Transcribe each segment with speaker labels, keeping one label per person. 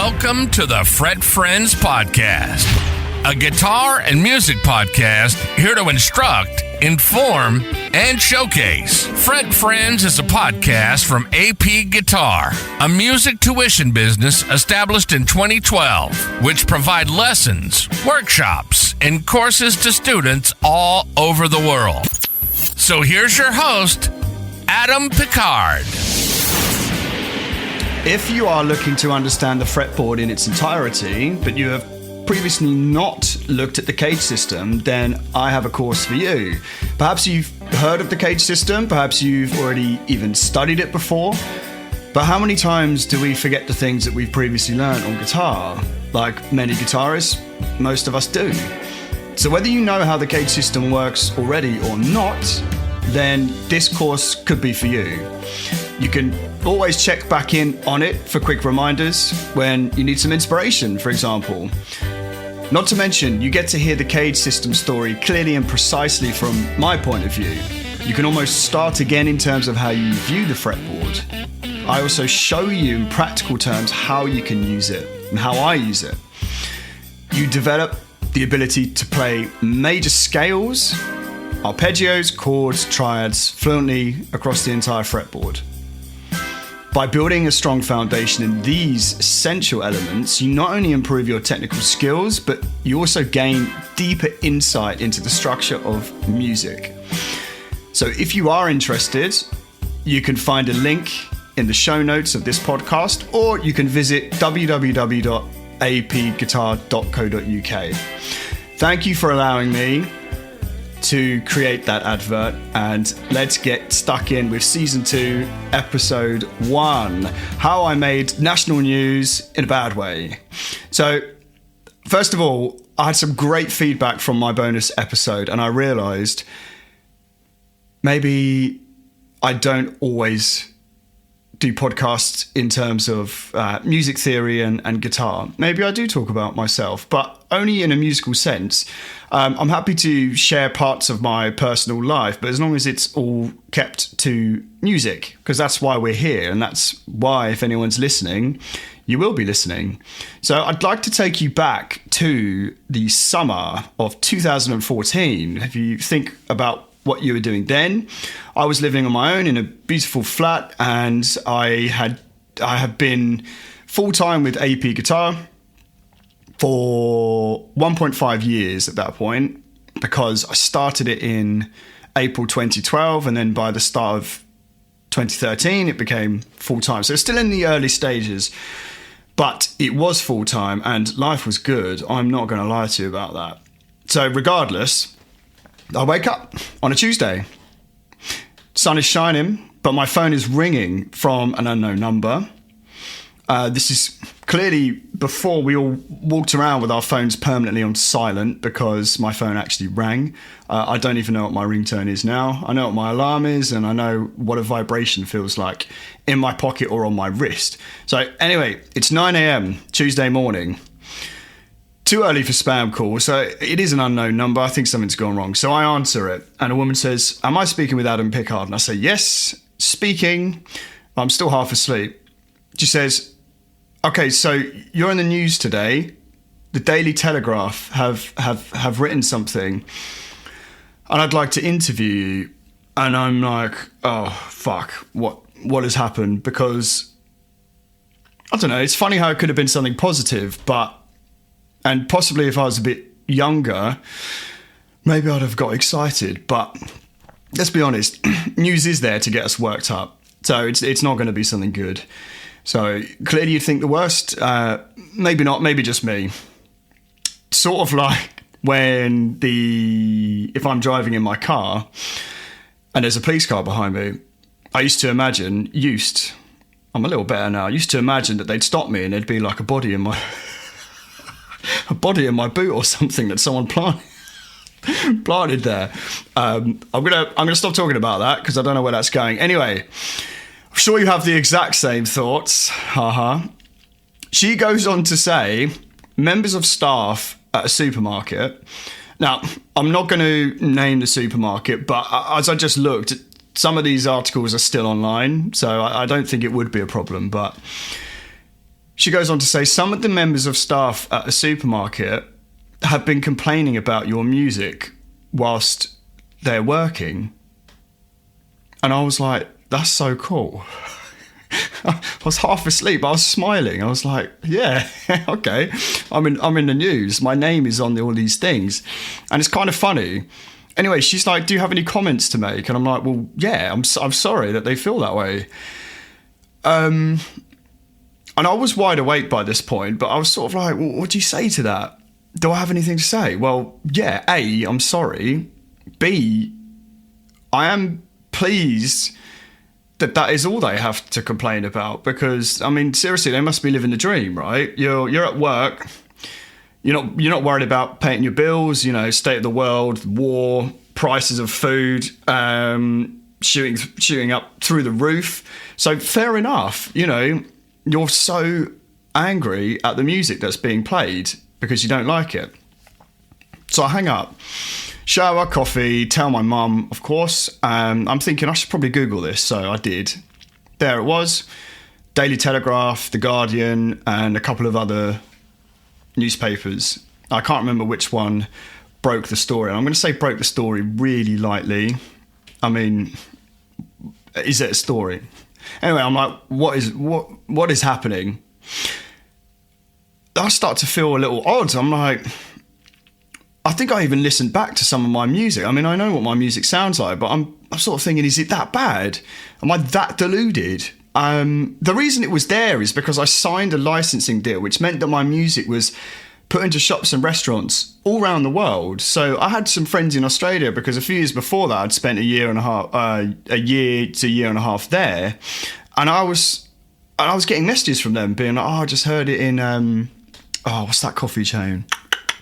Speaker 1: Welcome to the Fret Friends Podcast, a guitar and music podcast here to instruct, inform, and showcase. Fret Friends is a podcast from AP Guitar, a music tuition business established in 2012, which provide lessons, workshops, and courses to students all over the world. So here's your host, Adam Picard.
Speaker 2: If you are looking to understand the fretboard in its entirety, but you have previously not looked at the cage system, then I have a course for you. Perhaps you've heard of the cage system, perhaps you've already even studied it before, but how many times do we forget the things that we've previously learned on guitar? Like many guitarists, most of us do. So whether you know how the cage system works already or not, then this course could be for you. You can always check back in on it for quick reminders when you need some inspiration, for example. Not to mention, you get to hear the cage system story clearly and precisely from my point of view. You can almost start again in terms of how you view the fretboard. I also show you in practical terms how you can use it and how I use it. You develop the ability to play major scales, arpeggios, chords, triads fluently across the entire fretboard. By building a strong foundation in these essential elements, you not only improve your technical skills, but you also gain deeper insight into the structure of music. So if you are interested, you can find a link in the show notes of this podcast, or you can visit www.apguitar.co.uk. Thank you for allowing me to create that advert, and let's get stuck in with season 2, episode 1, how I made national news in a bad way. So first of all, I had some great feedback from my bonus episode, and I realized maybe I don't always do podcasts in terms of music theory and guitar. Maybe I do talk about myself, but only in a musical sense. I'm happy to share parts of my personal life, but as long as it's all kept to music, because that's why we're here, and that's why, if anyone's listening, you will be listening. So I'd like to take you back to the summer of 2014. If you think about what you were doing then, I was living on my own in a beautiful flat, and I have been full-time with AP Guitar for 1.5 years at that point, because I started it in April 2012, and then by the start of 2013 it became full-time. So it's still in the early stages, but it was full-time and life was good. I'm not going to lie to you about that. So regardless, I wake up on a Tuesday. Sun is shining, but my phone is ringing from an unknown number. This is clearly before we all walked around with our phones permanently on silent, because my phone actually rang. I don't even know what my ringtone is now. I know what my alarm is, and I know what a vibration feels like in my pocket or on my wrist. So anyway, it's 9 a.m. Tuesday morning. Too early for spam calls, so it is an unknown number. I think something's gone wrong. So I answer it, and a woman says, "Am I speaking with Adam Picard?" And I say, "Yes, speaking." I'm still half asleep. She says, "Okay, so you're in the news today. The Daily Telegraph have written something, and I'd like to interview you." And I'm like, "Oh, fuck, what has happened?" Because, I don't know, it's funny how it could have been something positive, and possibly if I was a bit younger, maybe I'd have got excited. But let's be honest, news is there to get us worked up. So it's not going to be something good. So clearly you'd think the worst. Maybe not, maybe just me. Sort of like if I'm driving in my car and there's a police car behind me, I'm a little better now. I used to imagine that they'd stop me and there'd be like a body in my boot or something that someone planted there. I'm gonna stop talking about that because I don't know where that's going. Anyway, I'm sure you have the exact same thoughts. Haha. She goes on to say, members of staff at a supermarket. Now, I'm not going to name the supermarket, but as I just looked, some of these articles are still online, so I don't think it would be a problem. But She goes on to say, some of the members of staff at a supermarket have been complaining about your music whilst they're working. And I was like, that's so cool. I was half asleep. I was smiling. I was like, yeah, okay. I'm in the news. My name is on all these things. And it's kind of funny. Anyway, she's like, do you have any comments to make? And I'm like, well, yeah, I'm sorry that they feel that way. And I was wide awake by this point, but I was sort of like, well, what do you say to that? Do I have anything to say? Well, yeah, A, I'm sorry. B, I am pleased that is all they have to complain about, because I mean, seriously, they must be living the dream, right? You're at work, you're not worried about paying your bills, state of the world, war, prices of food, shooting up through the roof. So fair enough, you're so angry at the music that's being played because you don't like it. So I hang up. Shower, coffee, tell my mum, of course. I'm thinking I should probably Google this, so I did. There it was. Daily Telegraph, The Guardian, and a couple of other newspapers. I can't remember which one broke the story. I'm going to say broke the story really lightly. I mean, is it a story? Anyway, I'm like, what is happening? I start to feel a little odd. I'm like, I think I even listened back to some of my music. I mean, I know what my music sounds like, but I'm sort of thinking, is it that bad? Am I that deluded? The reason it was there is because I signed a licensing deal, which meant that my music was put into shops and restaurants all around the world. So I had some friends in Australia, because a few years before that, I'd spent a year to a year and a half there. And I was getting messages from them being like, I just heard it in, what's that coffee chain?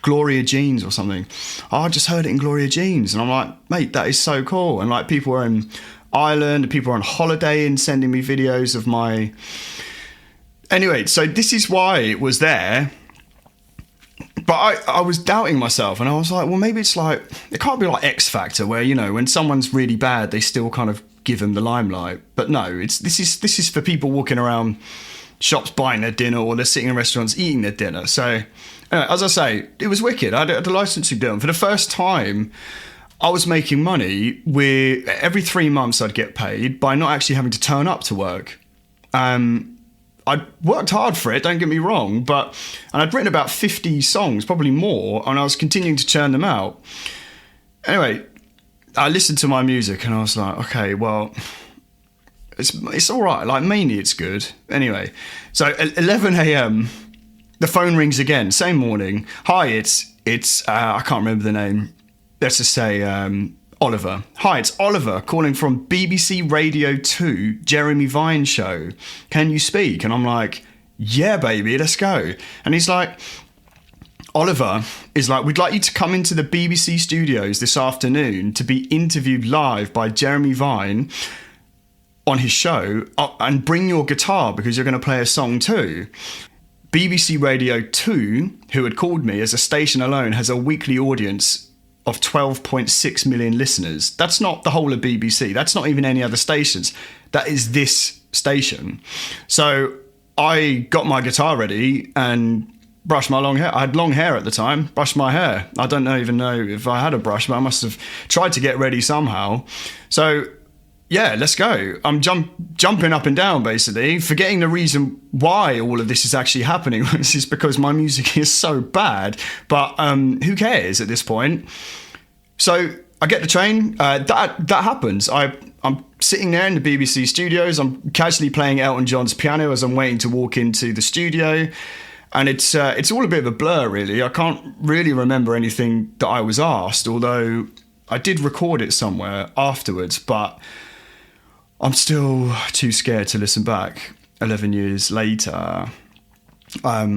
Speaker 2: Gloria Jeans or something. I just heard it in Gloria Jeans. And I'm like, mate, that is so cool. And like, people are in Ireland, people are on holiday and sending me videos of my... Anyway, so this is why it was there. But I was doubting myself, and I was like, well, maybe it's like, it can't be like X Factor where, when someone's really bad, they still kind of give them the limelight. But no, this is for people walking around shops buying their dinner, or they're sitting in restaurants eating their dinner. So as I say, it was wicked. I had a licensing deal. And for the first time, I was making money where every 3 months I'd get paid by not actually having to turn up to work. I'd worked hard for it, don't get me wrong, and I'd written about 50 songs, probably more, and I was continuing to churn them out. Anyway, I listened to my music and I was like, okay, well, it's all right. Like, mainly it's good. Anyway, so at 11 a.m., the phone rings again, same morning. Hi, it's I can't remember the name. Let's just say Oliver. Hi, it's Oliver calling from BBC Radio 2 Jeremy Vine show. Can you speak? And I'm like, yeah, baby, let's go. And he's like, Oliver is like, we'd like you to come into the BBC studios this afternoon to be interviewed live by Jeremy Vine on his show, and bring your guitar because you're going to play a song too. BBC Radio 2, who had called me as a station alone, has a weekly audience of 12.6 million listeners. That's not the whole of BBC. That's not even any other stations. That is this station. So I got my guitar ready and brushed my long hair. I had long hair at the time, brushed my hair. I don't even know if I had a brush, but I must have tried to get ready somehow. So yeah, let's go. I'm jumping up and down, basically, forgetting the reason why all of this is actually happening, which is because my music is so bad. But who cares at this point? So I get the train. That happens. I'm sitting there in the BBC studios. I'm casually playing Elton John's piano as I'm waiting to walk into the studio. And it's all a bit of a blur, really. I can't really remember anything that I was asked, although I did record it somewhere afterwards. But I'm still too scared to listen back 11 years later. But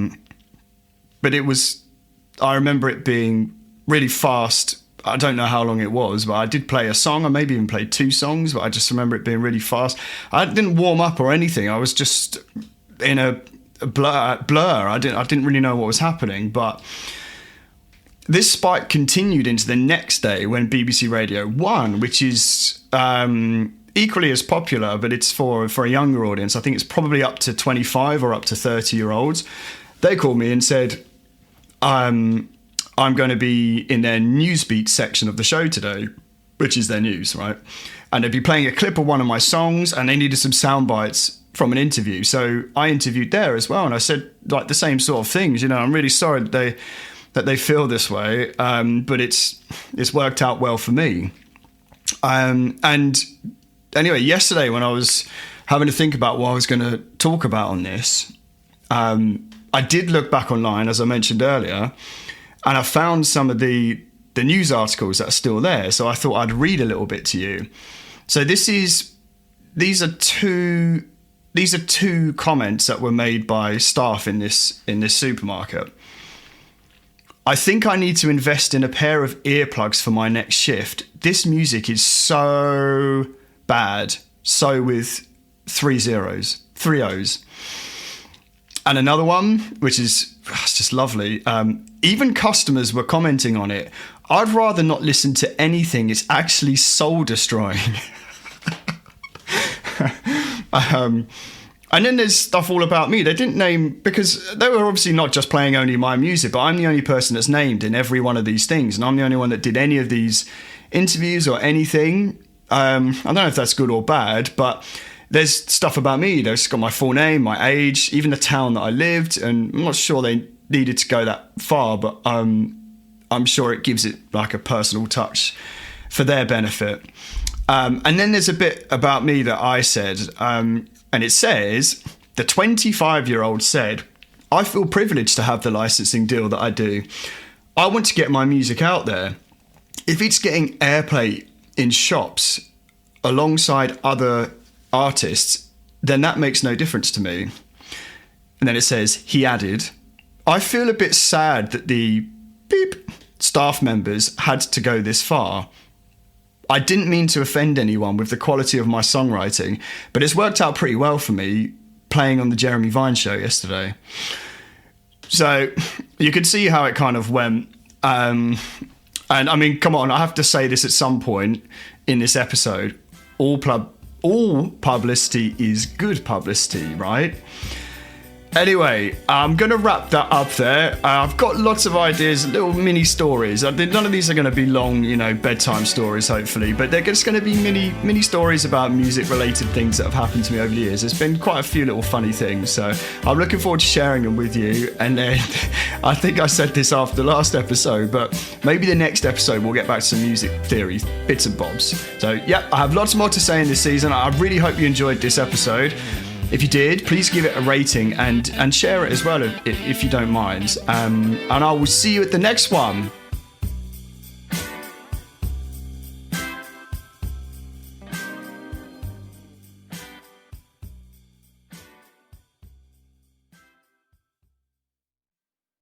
Speaker 2: I remember it being really fast. I don't know how long it was, but I did play a song. I maybe even played 2 songs, but I just remember it being really fast. I didn't warm up or anything. I was just in a blur. I didn't really know what was happening, but this spike continued into the next day when BBC Radio 1, which is equally as popular, but it's for a younger audience. I think it's probably up to 25 or up to 30-year-olds. They called me and said, I'm going to be in their Newsbeat section of the show today, which is their news, right? And they'd be playing a clip of one of my songs, and they needed some sound bites from an interview. So I interviewed there as well, and I said like the same sort of things. You know, I'm really sorry that they feel this way, but it's worked out well for me. And anyway, yesterday when I was having to think about what I was going to talk about on this, I did look back online, as I mentioned earlier, and I found some of the news articles that are still there. So I thought I'd read a little bit to you. So these are two comments that were made by staff in this supermarket. I think I need to invest in a pair of earplugs for my next shift. This music is so bad. So with 3 O's. And another one, which is it's just lovely. Even customers were commenting on it. I'd rather not listen to anything. It's actually soul destroying. And then there's stuff all about me. They didn't name, because they were obviously not just playing only my music, but I'm the only person that's named in every one of these things. And I'm the only one that did any of these interviews or anything. I don't know if that's good or bad, but there's stuff about me. There's got my full name, my age, even the town that I lived. And I'm not sure they needed to go that far, but I'm sure it gives it like a personal touch for their benefit. And then there's a bit about me that I said, and it says, the 25-year-old said, I feel privileged to have the licensing deal that I do. I want to get my music out there. If it's getting airplay in shops alongside other artists, then that makes no difference to me. And then it says, he added, I feel a bit sad that the staff members had to go this far. I didn't mean to offend anyone with the quality of my songwriting, but it's worked out pretty well for me playing on the Jeremy Vine show yesterday. So you could see how it kind of went. And I mean, come on, I have to say this at some point in this episode. All publicity is good publicity, right? Anyway, I'm going to wrap that up there. I've got lots of ideas, little mini stories. None of these are going to be long, bedtime stories, hopefully, but they're just going to be mini stories about music-related things that have happened to me over the years. There's been quite a few little funny things, so I'm looking forward to sharing them with you. And then I think I said this after the last episode, but maybe the next episode we'll get back to some music theory bits and bobs. So, yeah, I have lots more to say in this season. I really hope you enjoyed this episode. If you did, please give it a rating and share it as well if you don't mind. And I will see you at the next one.